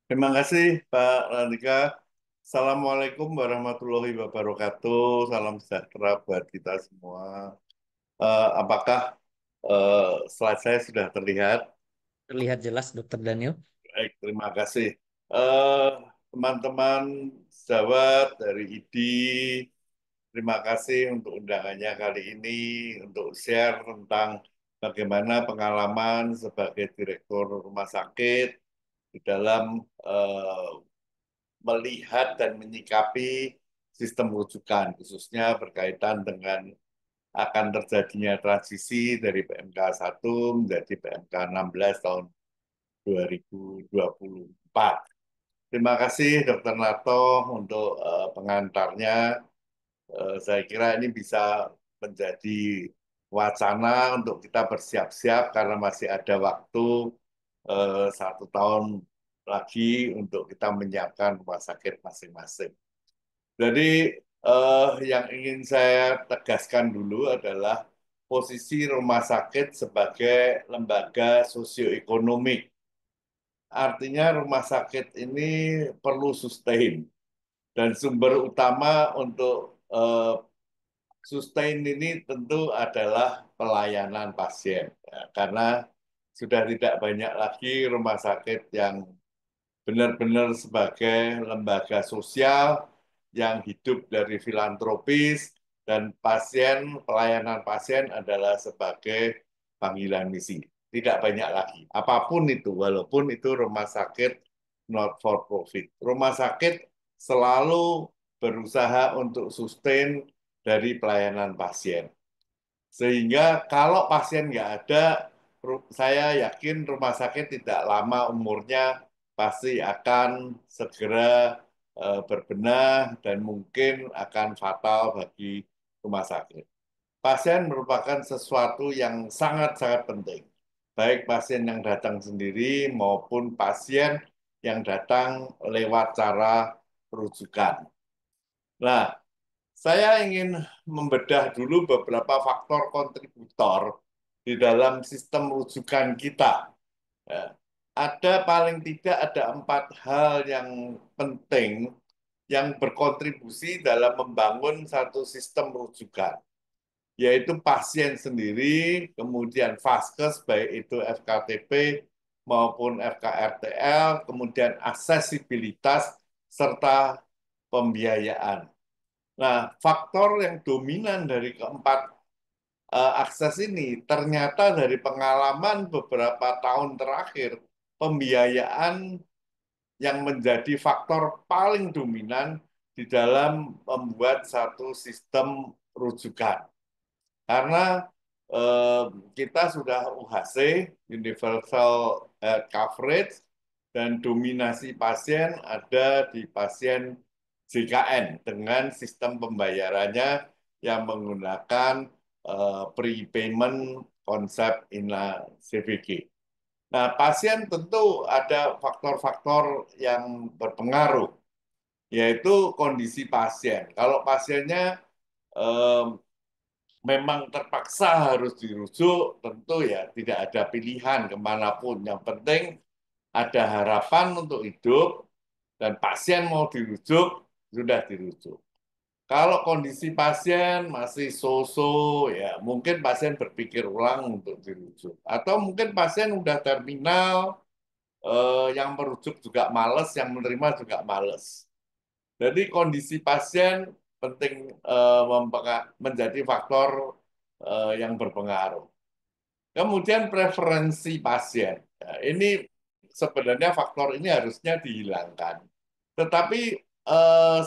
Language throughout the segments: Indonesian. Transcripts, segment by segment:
Terima kasih Pak Randika. Assalamualaikum warahmatullahi wabarakatuh. Salam sejahtera buat kita semua. Apakah slide saya sudah terlihat? Terlihat jelas, Dokter Daniel. Baik, terima kasih. Eh, Teman-teman sejawat dari IDI, terima kasih untuk undangannya kali ini untuk share tentang bagaimana pengalaman sebagai direktur rumah sakit di dalam eh, melihat dan menyikapi sistem rujukan, khususnya berkaitan dengan akan terjadinya transisi dari PMK 1 menjadi PMK 16 tahun 2024. Terima kasih Dr. Narto untuk pengantarnya. Saya kira ini bisa menjadi wacana untuk kita bersiap-siap karena masih ada waktu 1 tahun lagi untuk kita menyiapkan rumah sakit masing-masing. Jadi yang ingin saya tegaskan dulu adalah posisi rumah sakit sebagai lembaga sosioekonomik. Artinya rumah sakit ini perlu sustain dan sumber utama untuk sustain ini tentu adalah pelayanan pasien. Ya, karena sudah tidak banyak lagi rumah sakit yang benar-benar sebagai lembaga sosial yang hidup dari filantropis dan pelayanan pasien adalah sebagai panggilan misi. Tidak banyak lagi. Apapun itu, walaupun itu rumah sakit not for profit. Rumah sakit selalu berusaha untuk sustain dari pelayanan pasien. Sehingga kalau pasien nggak ada, saya yakin rumah sakit tidak lama umurnya pasti akan segera berbenah dan mungkin akan fatal bagi rumah sakit. Pasien merupakan sesuatu yang sangat-sangat penting, baik pasien yang datang sendiri maupun pasien yang datang lewat cara rujukan. Nah, saya ingin membedah dulu beberapa faktor kontributor di dalam sistem rujukan kita. Ya. Ada paling tidak ada 4 hal yang penting yang berkontribusi dalam membangun satu sistem rujukan, yaitu pasien sendiri, kemudian vaskes, baik itu FKTP maupun FKRTL, kemudian aksesibilitas, serta pembiayaan. Nah, faktor yang dominan dari keempat akses ini ternyata dari pengalaman beberapa tahun terakhir, pembiayaan yang menjadi faktor paling dominan di dalam membuat satu sistem rujukan. Karena eh, kita sudah UHC, Universal Health Coverage, dan dominasi pasien ada di pasien JKN dengan sistem pembayarannya yang menggunakan prepayment konsep INA CVG. Nah, pasien tentu ada faktor-faktor yang berpengaruh, yaitu kondisi pasien. Kalau pasiennya eh, memang terpaksa harus dirujuk, tentu ya tidak ada pilihan kemanapun. Yang penting ada harapan untuk hidup dan pasien mau dirujuk, sudah dirujuk. Kalau kondisi pasien masih so-so, ya mungkin pasien berpikir ulang untuk dirujuk. Atau mungkin pasien udah terminal, yang merujuk juga males, yang menerima juga males. Jadi kondisi pasien penting menjadi faktor yang berpengaruh. Kemudian preferensi pasien. Ya, ini sebenarnya faktor ini harusnya dihilangkan. Tetapi eh,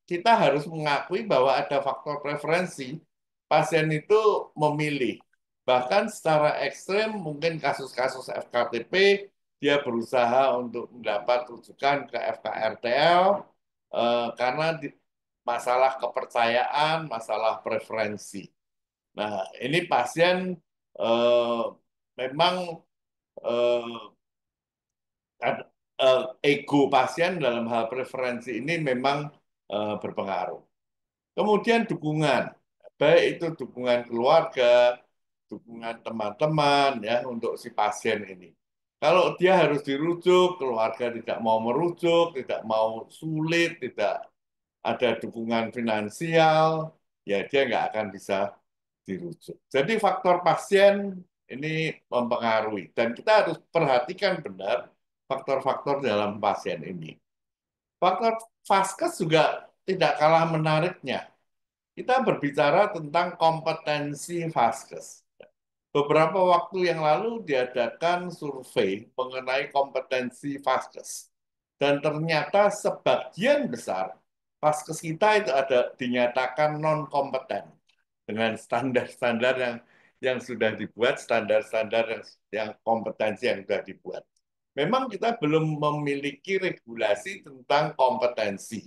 kita harus mengakui bahwa ada faktor preferensi. Pasien itu memilih. Bahkan secara ekstrem mungkin kasus-kasus FKTP dia berusaha untuk mendapat rujukan ke FKRTL karena masalah kepercayaan, masalah preferensi. Nah, ini pasien eh, memang eh, ego pasien dalam hal preferensi ini memang berpengaruh. Kemudian dukungan, baik itu dukungan keluarga, dukungan teman-teman ya untuk si pasien ini. Kalau dia harus dirujuk, keluarga tidak mau merujuk, tidak mau sulit, tidak ada dukungan finansial, ya dia nggak akan bisa dirujuk. Jadi faktor pasien ini mempengaruhi dan kita harus perhatikan benar faktor-faktor dalam pasien ini. Faktor vaskes juga tidak kalah menariknya. Kita berbicara tentang kompetensi vaskes. Beberapa waktu yang lalu diadakan survei mengenai kompetensi vaskes. Dan ternyata sebagian besar vaskes kita itu ada dinyatakan non kompeten dengan standar-standar yang sudah dibuat, standar-standar yang kompetensi yang sudah dibuat. Memang kita belum memiliki regulasi tentang kompetensi.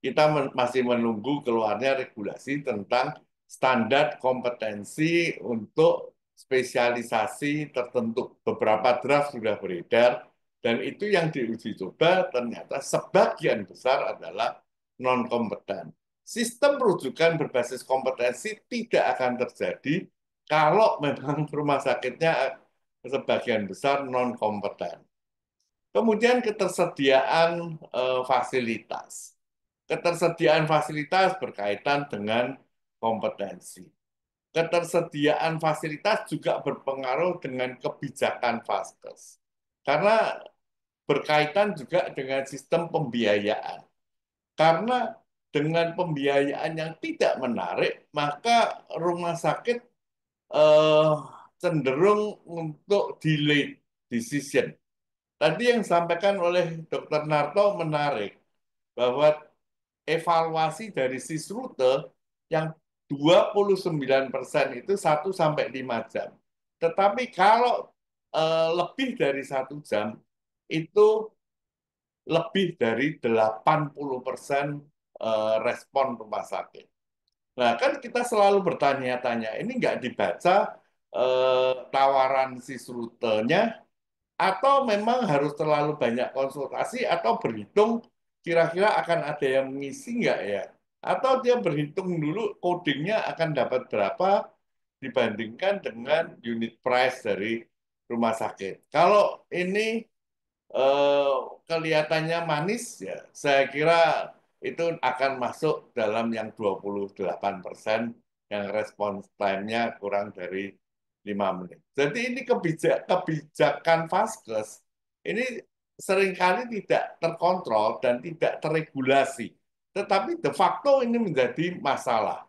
Kita masih menunggu keluarnya regulasi tentang standar kompetensi untuk spesialisasi tertentu. Beberapa draft sudah beredar, dan itu yang diuji coba ternyata sebagian besar adalah non kompeten. Sistem rujukan berbasis kompetensi tidak akan terjadi kalau memang rumah sakitnya sebagian besar non kompeten. Kemudian ketersediaan fasilitas. Ketersediaan fasilitas berkaitan dengan kompetensi. Ketersediaan fasilitas juga berpengaruh dengan kebijakan vaskes. Karena berkaitan juga dengan sistem pembiayaan. Karena dengan pembiayaan yang tidak menarik, maka rumah sakit eh, cenderung untuk delay decision. Tadi yang disampaikan oleh Dr. Narto menarik, bahwa evaluasi dari Sisrute yang 29% itu 1 sampai 5 jam. Tetapi kalau lebih dari 1 jam, itu lebih dari 80% respon rumah sakit. Nah, kan kita selalu bertanya-tanya, ini nggak dibaca tawaran Sisrutenya, atau memang harus terlalu banyak konsultasi atau berhitung kira-kira akan ada yang mengisi nggak ya? Atau dia berhitung dulu codingnya akan dapat berapa dibandingkan dengan unit price dari rumah sakit. Kalau ini eh, kelihatannya manis ya, saya kira itu akan masuk dalam yang 28% yang respons time-nya kurang dari 5 menit. Jadi ini kebijakan Vaskes ini seringkali tidak terkontrol dan tidak terregulasi. Tetapi de facto ini menjadi masalah.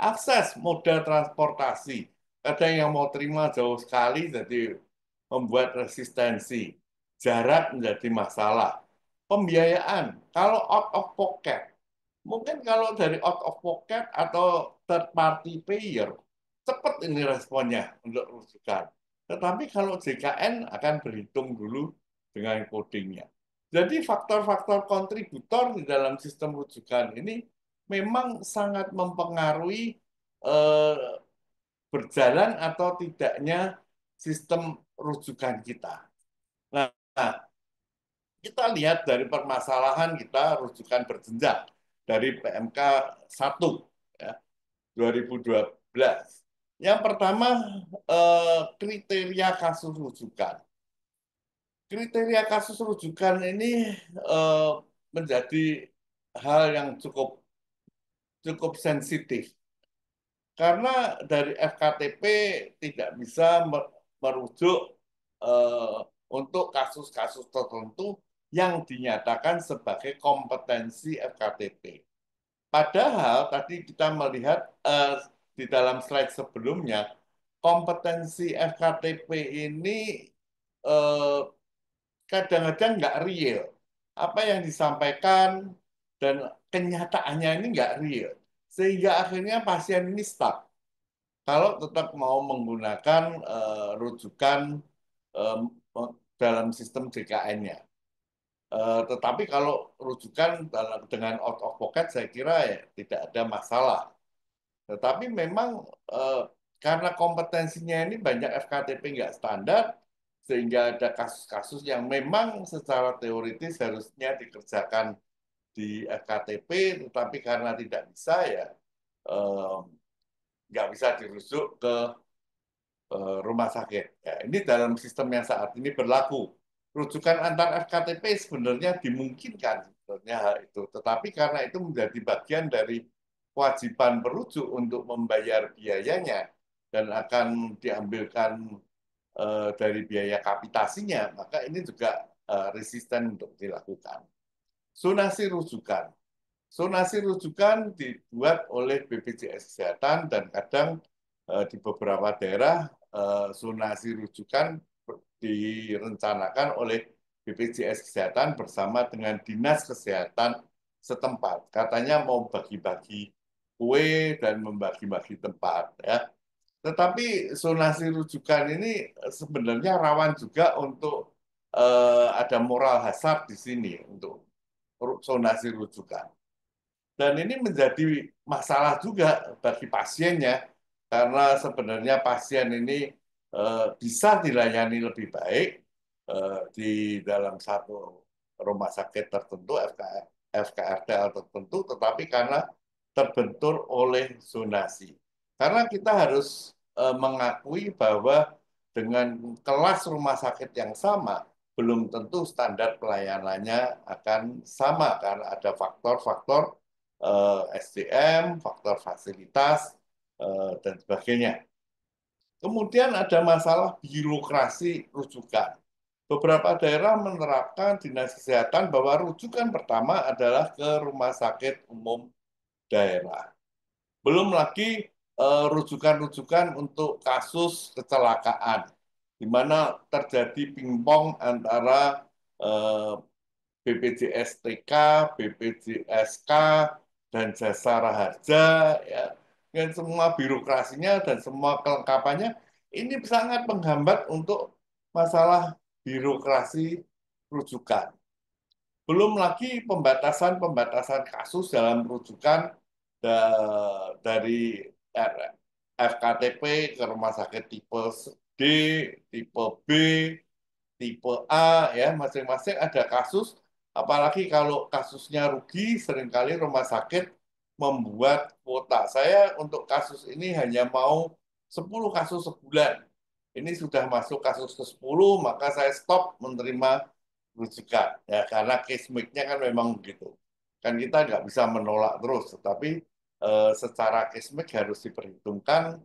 Akses moda transportasi. Kadang yang mau terima jauh sekali jadi membuat resistensi. Jarak menjadi masalah. Pembiayaan. Kalau out of pocket. Mungkin kalau dari out of pocket atau third party payer, cepat ini responnya untuk rujukan. Tetapi kalau JKN akan berhitung dulu dengan codingnya. Jadi faktor-faktor kontributor di dalam sistem rujukan ini memang sangat mempengaruhi eh, berjalan atau tidaknya sistem rujukan kita. Nah, kita lihat dari permasalahan kita rujukan berjenjang dari PMK 1 ya, 2012. Yang pertama, kriteria kasus rujukan. Kriteria kasus rujukan ini eh, menjadi hal yang cukup cukup sensitif. Karena dari FKTP tidak bisa merujuk eh, untuk kasus-kasus tertentu yang dinyatakan sebagai kompetensi FKTP. Padahal tadi kita melihat di dalam slide sebelumnya, kompetensi FKTP ini eh, kadang-kadang nggak real. Apa yang disampaikan dan kenyataannya ini nggak real. Sehingga akhirnya pasien ini stuck kalau tetap mau menggunakan rujukan eh, dalam sistem JKN-nya. Tetapi kalau rujukan dengan out of pocket saya kira ya tidak ada masalah. Tetapi memang eh, karena kompetensinya ini banyak FKTP nggak standar, sehingga ada kasus-kasus yang memang secara teoritis harusnya dikerjakan di FKTP, tetapi karena tidak bisa ya eh, nggak bisa dirujuk ke rumah sakit. Ya, ini dalam sistem yang saat ini berlaku. Rujukan antar FKTP sebenarnya dimungkinkan sebenarnya hal itu, tetapi karena itu menjadi bagian dari kewajiban perujuk untuk membayar biayanya dan akan diambilkan dari biaya kapitasinya, maka ini juga resisten untuk dilakukan. Zonasi rujukan. Zonasi rujukan dibuat oleh BPJS Kesehatan dan kadang di beberapa daerah zonasi rujukan direncanakan oleh BPJS Kesehatan bersama dengan Dinas Kesehatan setempat. Katanya mau bagi-bagi kue dan membagi-bagi tempat ya. Tetapi zonasi rujukan ini sebenarnya rawan juga untuk ada moral hazard di sini untuk zonasi rujukan. Dan ini menjadi masalah juga bagi pasiennya, karena sebenarnya pasien ini bisa dilayani lebih baik di dalam satu rumah sakit tertentu, FKRDL tertentu, tetapi karena terbentur oleh zonasi. Karena kita harus mengakui bahwa dengan kelas rumah sakit yang sama, belum tentu standar pelayanannya akan sama karena ada faktor-faktor SDM, faktor fasilitas, dan sebagainya. Kemudian ada masalah birokrasi rujukan. Beberapa daerah menerapkan dinas kesehatan bahwa rujukan pertama adalah ke rumah sakit umum daerah. Belum lagi rujukan-rujukan untuk kasus kecelakaan, di mana terjadi pingpong antara eh, BPJS TK, BPJS K, dan Jasara Harja, ya, dengan semua birokrasinya dan semua kelengkapannya, ini sangat menghambat untuk masalah birokrasi rujukan. Belum lagi pembatasan-pembatasan kasus dalam rujukan dari FKTP ke rumah sakit tipe D, tipe B, tipe A, ya masing-masing ada kasus. Apalagi kalau kasusnya rugi, seringkali rumah sakit membuat kuota. Saya untuk kasus ini hanya mau 10 kasus sebulan. Ini sudah masuk kasus ke-10, maka saya stop menerima rujukan. Ya, karena case mix-nya kan memang begitu. Kan kita nggak bisa menolak terus, tetapi secara case mix harus diperhitungkan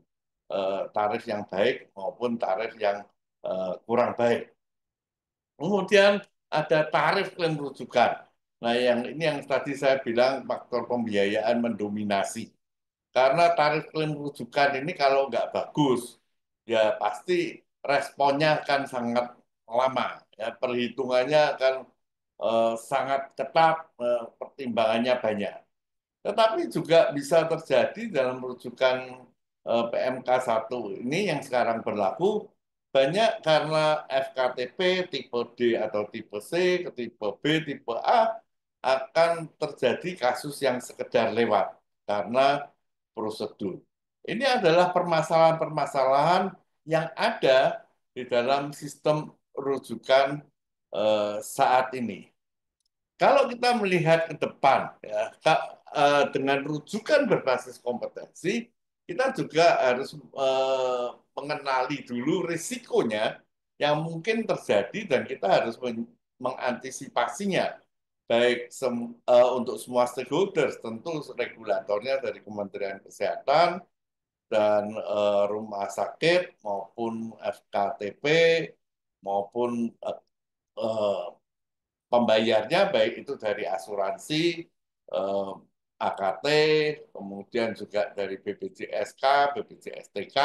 tarif yang baik maupun tarif yang kurang baik. Kemudian ada tarif klaim rujukan. Nah, yang ini yang tadi saya bilang faktor pembiayaan mendominasi. Karena tarif klaim rujukan ini kalau nggak bagus, ya pasti responnya akan sangat lama. Ya, perhitungannya akan sangat ketat, pertimbangannya banyak. Tetapi juga bisa terjadi dalam rujukan PMK 1 ini yang sekarang berlaku banyak karena FKTP tipe D atau tipe C, ke tipe B, tipe A akan terjadi kasus yang sekedar lewat karena prosedur. Ini adalah permasalahan-permasalahan yang ada di dalam sistem rujukan saat ini. Kalau kita melihat ke depan, ya, dengan rujukan berbasis kompetensi, kita juga harus mengenali dulu risikonya yang mungkin terjadi dan kita harus mengantisipasinya, baik untuk semua stakeholders, tentu regulatornya dari Kementerian Kesehatan dan rumah sakit maupun FKTP maupun eh, pembayarnya baik itu dari asuransi, eh, AKT, kemudian juga dari BPJSK, BPJSTK,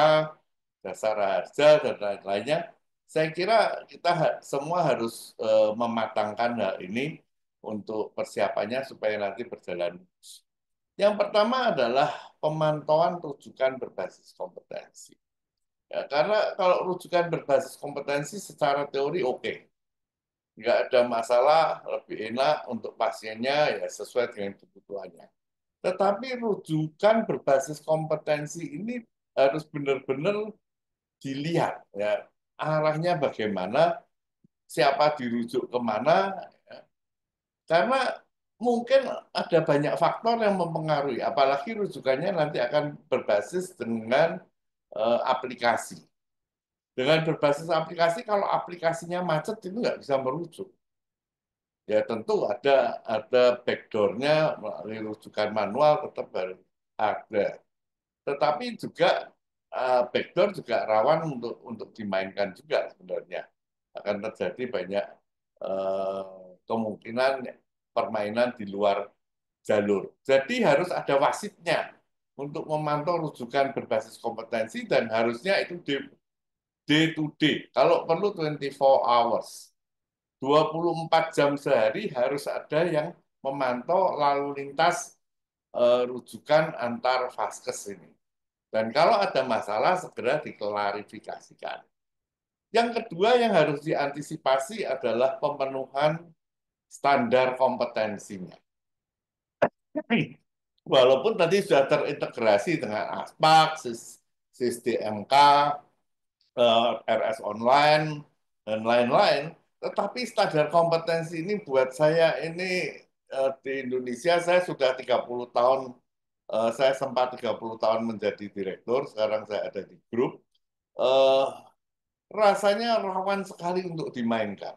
Jasara Harja, dan lain-lainnya. Saya kira kita semua harus mematangkan hal ini untuk persiapannya supaya nanti berjalan. Yang pertama adalah pemantauan rujukan berbasis kompetensi. Ya, karena kalau rujukan berbasis kompetensi secara teori oke, nggak ada masalah, lebih enak untuk pasiennya ya sesuai dengan kebutuhannya. Tetapi rujukan berbasis kompetensi ini harus benar-benar dilihat ya arahnya bagaimana, siapa dirujuk kemana, ya. Karena mungkin ada banyak faktor yang mempengaruhi, apalagi rujukannya nanti akan berbasis dengan aplikasi. Dengan berbasis aplikasi, kalau aplikasinya macet itu nggak bisa merujuk. Ya tentu ada backdoor-nya melalui rujukan manual tetap harus ada. Tetapi juga backdoor juga rawan untuk dimainkan juga sebenarnya. Akan terjadi banyak kemungkinan permainan di luar jalur. Jadi harus ada wasitnya untuk memantau rujukan berbasis kompetensi dan harusnya itu day to day. Kalau perlu 24 hours. 24 jam sehari harus ada yang memantau lalu lintas rujukan antar vaskes ini. Dan kalau ada masalah segera diklarifikasikan. Yang kedua yang harus diantisipasi adalah pemenuhan standar kompetensinya. Walaupun tadi sudah terintegrasi dengan ASPAK, SIS-DMK, RS online, dan lain-lain, tetapi standar kompetensi ini buat saya ini di Indonesia saya sudah 30 tahun, saya sempat 30 tahun menjadi direktur, sekarang saya ada di grup, eh, rasanya rawan sekali untuk dimainkan.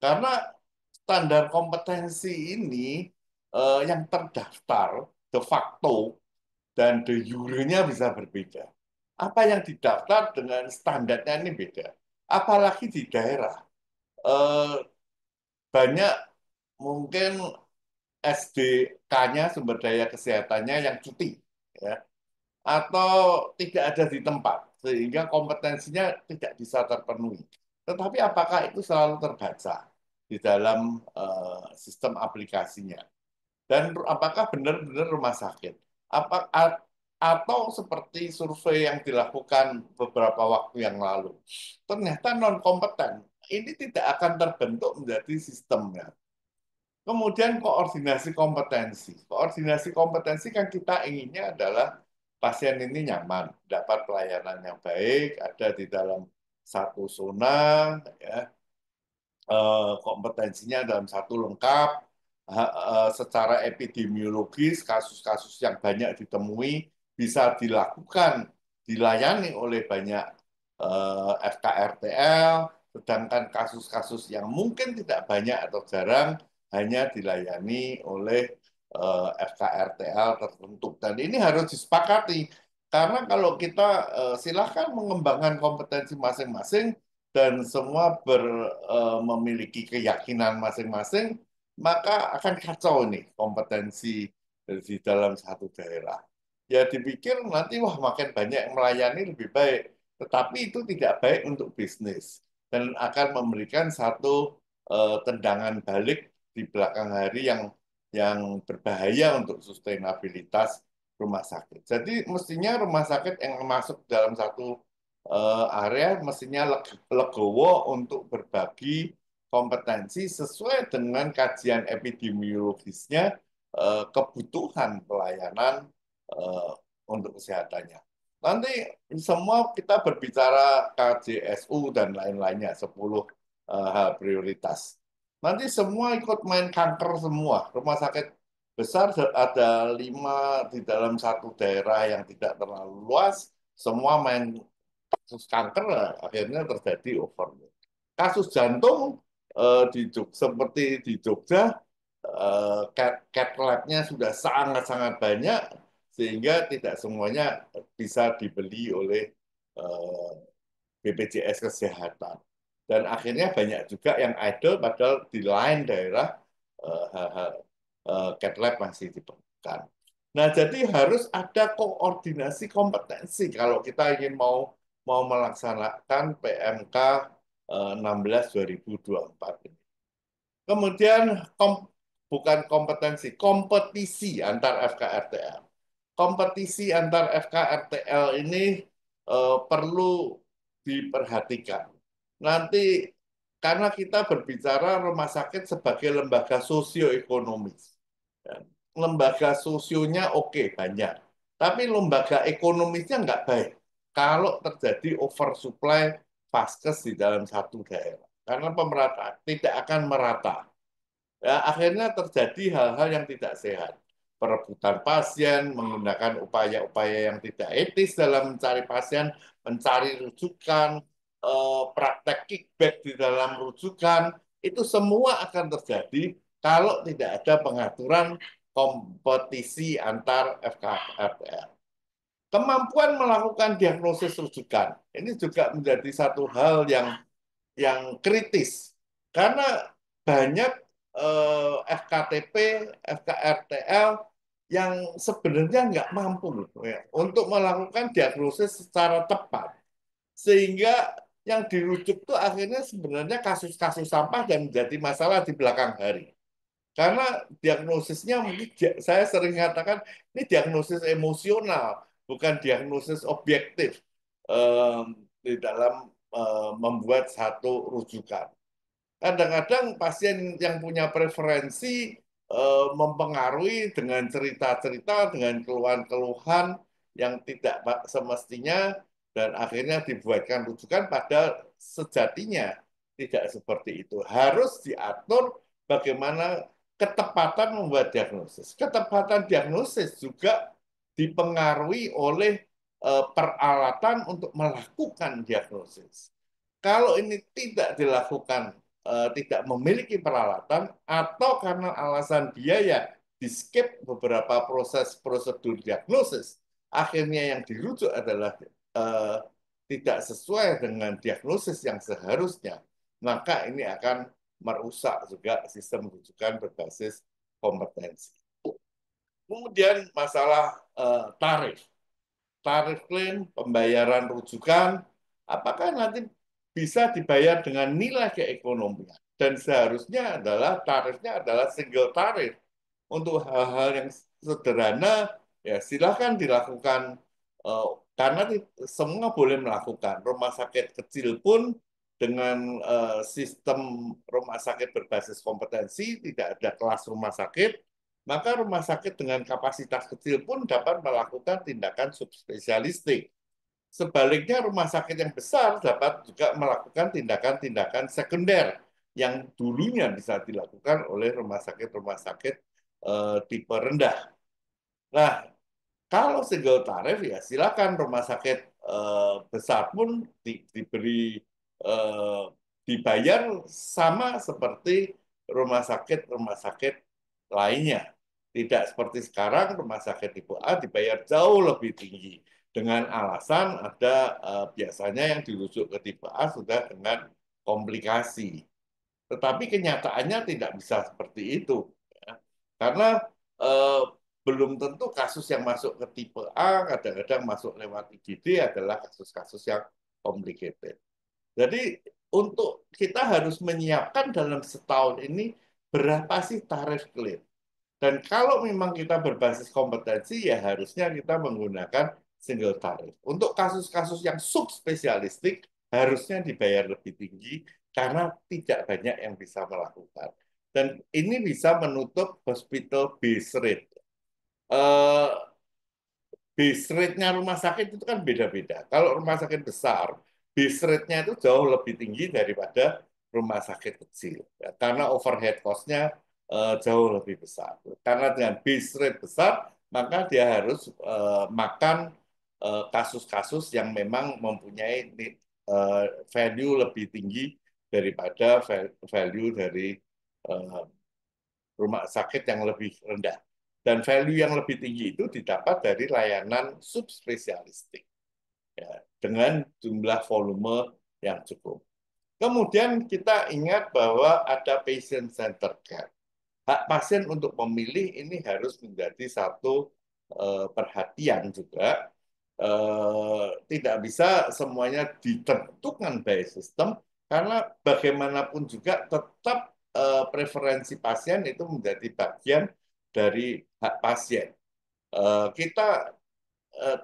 Karena standar kompetensi ini yang terdaftar de facto dan de jure-nya bisa berbeda. Apa yang didaftar dengan standarnya ini beda. Apalagi di daerah. Eh, banyak mungkin SDK-nya, sumber daya kesehatannya yang cuti. Ya, atau tidak ada di tempat, sehingga kompetensinya tidak bisa terpenuhi. Tetapi apakah itu selalu terbaca di dalam sistem aplikasinya? Dan apakah benar-benar rumah sakit? Apa atau seperti survei yang dilakukan beberapa waktu yang lalu, ternyata non kompeten. Ini tidak akan terbentuk menjadi sistemnya. Kemudian koordinasi kompetensi. Koordinasi kompetensi kan kita inginnya adalah pasien ini nyaman, dapat pelayanan yang baik, ada di dalam satu zona, ya, kompetensinya dalam satu lengkap, secara epidemiologis kasus-kasus yang banyak ditemui bisa dilakukan, dilayani oleh banyak FKRTL, sedangkan kasus-kasus yang mungkin tidak banyak atau jarang hanya dilayani oleh FKRTL tertentu. Dan ini harus disepakati, karena kalau kita silahkan mengembangkan kompetensi masing-masing, dan semua memiliki keyakinan masing-masing, maka akan kacau nih kompetensi di dalam satu daerah. Ya dipikir nanti wah makin banyak yang melayani lebih baik, tetapi itu tidak baik untuk bisnis dan akan memberikan satu tendangan balik di belakang hari yang berbahaya untuk sustainabilitas rumah sakit. Jadi mestinya rumah sakit yang masuk dalam satu area mestinya legowo untuk berbagi kompetensi sesuai dengan kajian epidemiologisnya, kebutuhan pelayanan eh, untuk kesehatannya. Nanti semua kita berbicara KJSU dan lain-lainnya, 10 hal prioritas. Nanti semua ikut main kanker semua. Rumah sakit besar ada 5 di dalam satu daerah yang tidak terlalu luas, semua main kasus kanker akhirnya terjadi overload. Kasus jantung seperti di Jogja, cat lab-nya sudah sangat-sangat banyak sehingga tidak semuanya bisa dibeli oleh eh, BPJS Kesehatan. Dan akhirnya banyak juga yang idle padahal di lain daerah cat lab masih diperlukan. Nah, jadi harus ada koordinasi kompetensi kalau kita ingin mau mau melaksanakan PMK 16 2024 ini. Kemudian bukan kompetensi, kompetisi antar FKRTL. Kompetisi antar FKRTL ini perlu diperhatikan. Nanti karena kita berbicara rumah sakit sebagai lembaga sosioekonomis. Ya, lembaga sosionya oke banyak, tapi lembaga ekonomisnya nggak baik kalau terjadi oversupply vaskes di dalam satu daerah. Karena pemerataan tidak akan merata. Ya, akhirnya terjadi hal-hal yang tidak sehat. perebutan pasien, menggunakan upaya-upaya yang tidak etis dalam mencari pasien, mencari rujukan, praktek kickback di dalam rujukan, itu semua akan terjadi kalau tidak ada pengaturan kompetisi antar FKRTL. Kemampuan melakukan diagnosis rujukan ini juga menjadi satu hal yang kritis karena banyak FKTP, FKRTL yang sebenarnya nggak mampu ya, untuk melakukan diagnosis secara tepat sehingga yang dirujuk itu akhirnya sebenarnya kasus-kasus sampah dan menjadi masalah di belakang hari. Karena diagnosisnya mungkin saya sering katakan ini diagnosis emosional, bukan diagnosis objektif di dalam membuat satu rujukan. Kadang-kadang pasien yang punya preferensi mempengaruhi dengan cerita-cerita, dengan keluhan-keluhan yang tidak semestinya dan akhirnya dibuatkan rujukan pada sejatinya tidak seperti itu. Harus diatur bagaimana ketepatan membuat diagnosis. Ketepatan diagnosis juga dipengaruhi oleh peralatan untuk melakukan diagnosis. Kalau ini tidak dilakukan, tidak memiliki peralatan, atau karena alasan biaya, di skip beberapa proses prosedur diagnosis, akhirnya yang dirujuk adalah tidak sesuai dengan diagnosis yang seharusnya, maka ini akan merusak juga sistem rujukan berbasis kompetensi. Kemudian masalah tarif. Tarif klaim, pembayaran rujukan, apakah nanti bisa dibayar dengan nilai keekonomian. Dan seharusnya adalah tarifnya adalah single tarif. Untuk hal-hal yang sederhana, ya silakan dilakukan. eh, karena semua boleh melakukan. Rumah sakit kecil pun dengan sistem rumah sakit berbasis kompetensi, tidak ada kelas rumah sakit, maka rumah sakit dengan kapasitas kecil pun dapat melakukan tindakan subspesialistik. Sebaliknya, rumah sakit yang besar dapat juga melakukan tindakan-tindakan sekunder yang dulunya bisa dilakukan oleh rumah sakit tipe rendah. Nah, kalau single tarif ya silakan rumah sakit besar pun diberi eh, dibayar sama seperti rumah sakit lainnya. Tidak seperti sekarang rumah sakit tipe A dibayar jauh lebih tinggi dengan alasan ada biasanya yang dirujuk ke tipe A sudah dengan komplikasi. Tetapi kenyataannya tidak bisa seperti itu. Ya. Karena eh, belum tentu kasus yang masuk ke tipe A, kadang-kadang masuk lewat IGD adalah kasus-kasus yang complicated. Jadi untuk kita harus menyiapkan dalam setahun ini berapa sih tarif klaim. Dan kalau memang kita berbasis kompetensi, ya harusnya kita menggunakan single tarif. Untuk kasus-kasus yang subspesialistik, harusnya dibayar lebih tinggi karena tidak banyak yang bisa melakukan. Dan ini bisa menutup hospital base rate. Eh, base rate-nya rumah sakit itu kan beda-beda. Kalau rumah sakit besar, base rate-nya itu jauh lebih tinggi daripada rumah sakit kecil. Ya, karena overhead cost-nya jauh lebih besar. Karena dengan base rate besar, maka dia harus makan kasus-kasus yang memang mempunyai value lebih tinggi daripada value dari eh, rumah sakit yang lebih rendah. Dan value yang lebih tinggi itu didapat dari layanan subspesialistik ya, dengan jumlah volume yang cukup. Kemudian kita ingat bahwa ada patient center care. Hak pasien untuk memilih ini harus menjadi satu perhatian juga. Tidak bisa semuanya ditentukan by sistem karena bagaimanapun juga tetap preferensi pasien itu menjadi bagian dari hak pasien. Kita eh,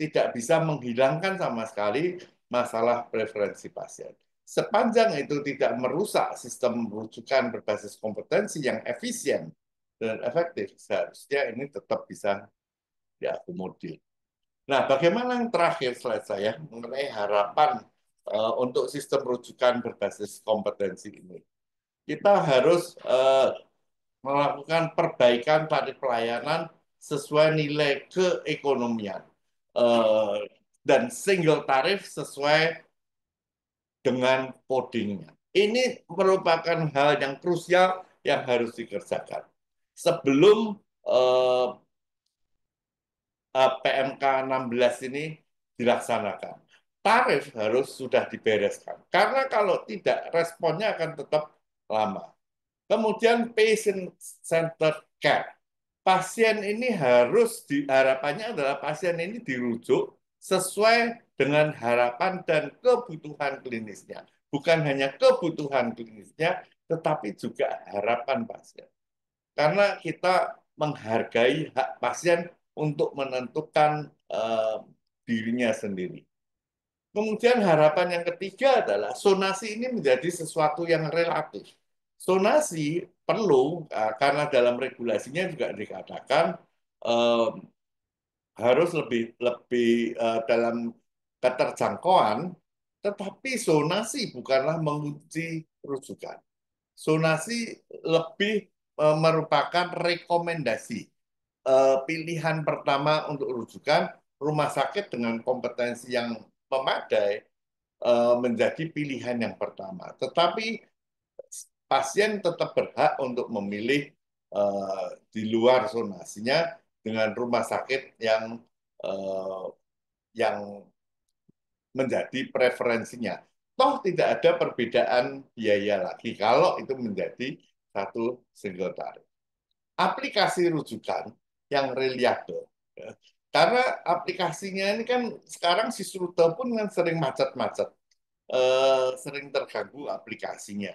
tidak bisa menghilangkan sama sekali masalah preferensi pasien. Sepanjang itu tidak merusak sistem rujukan berbasis kompetensi yang efisien dan efektif, seharusnya ini tetap bisa diakomodir. Nah, bagaimana yang terakhir slide saya mengenai harapan untuk sistem rujukan berbasis kompetensi ini? Kita harus melakukan perbaikan tarif pelayanan sesuai nilai keekonomian. Eh, dan single tarif sesuai dengan codingnya. Ini merupakan hal yang krusial yang harus dikerjakan. Sebelum eh, PMK 16 ini dilaksanakan. Tarif harus sudah dibereskan. Karena kalau tidak, responnya akan tetap lama. Kemudian patient centered care. Pasien ini harus harapannya adalah pasien ini dirujuk sesuai dengan harapan dan kebutuhan klinisnya. Bukan hanya kebutuhan klinisnya, tetapi juga harapan pasien. Karena kita menghargai hak pasien untuk menentukan dirinya sendiri. Kemudian harapan yang ketiga adalah zonasi ini menjadi sesuatu yang relatif. Zonasi perlu karena dalam regulasinya juga dikatakan eh, harus lebih lebih dalam keterjangkauan, tetapi zonasi bukanlah mengunci rujukan. Zonasi lebih merupakan rekomendasi. Pilihan pertama untuk rujukan rumah sakit dengan kompetensi yang memadai menjadi pilihan yang pertama. Tetapi pasien tetap berhak untuk memilih di luar zonasinya dengan rumah sakit eh, yang menjadi preferensinya. Toh tidak ada perbedaan biaya lagi kalau itu menjadi satu single tarif. Aplikasi rujukan yang reliable. Ya. Karena aplikasinya ini kan sekarang si Sruto pun kan sering macet-macet, sering terganggu aplikasinya.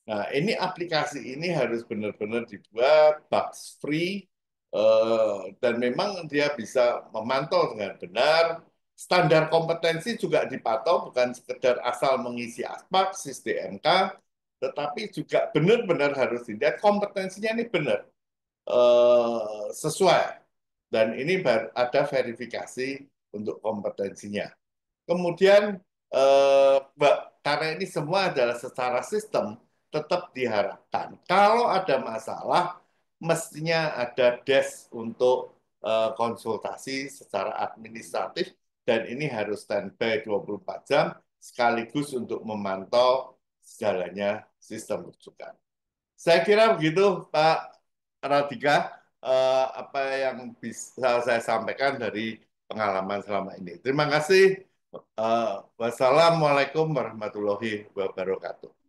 Nah, ini aplikasi ini harus benar-benar dibuat bugs free dan memang dia bisa memantau dengan benar. Standar kompetensi juga dipantau bukan sekedar asal mengisi aspek SIS-DMK, tetapi juga benar-benar harus dilihat kompetensinya ini benar sesuai. Dan ini ada verifikasi untuk kompetensinya. Kemudian karena ini semua adalah secara sistem, tetap diharapkan kalau ada masalah mestinya ada desk untuk konsultasi secara administratif dan ini harus standby 24 jam sekaligus untuk memantau sejalannya sistem rujukan. Saya kira begitu Pak Radika, apa yang bisa saya sampaikan dari pengalaman selama ini. Terima kasih. Wassalamualaikum warahmatullahi wabarakatuh.